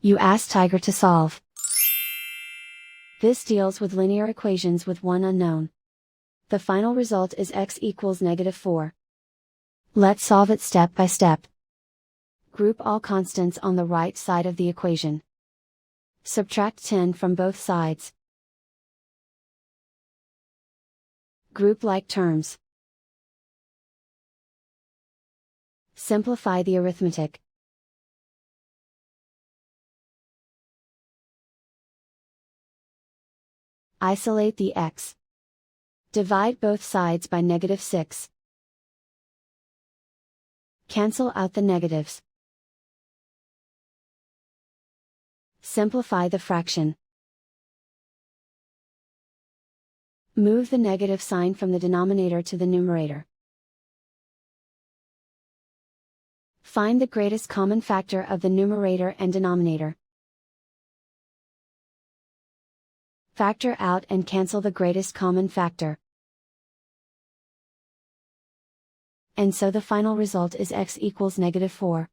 You ask Tiger to solve. This deals with linear equations with one unknown. The final result is x equals -4. Let's solve it step by step. Group all constants on the right side of the equation. Subtract 10 from both sides. Group like terms. Simplify the arithmetic. Isolate the x. Divide both sides by -6. Cancel out the negatives. Simplify the fraction. Move the negative sign from the denominator to the numerator. Find the greatest common factor of the numerator and denominator. Factor out and cancel the greatest common factor. And so the final result is x equals -4.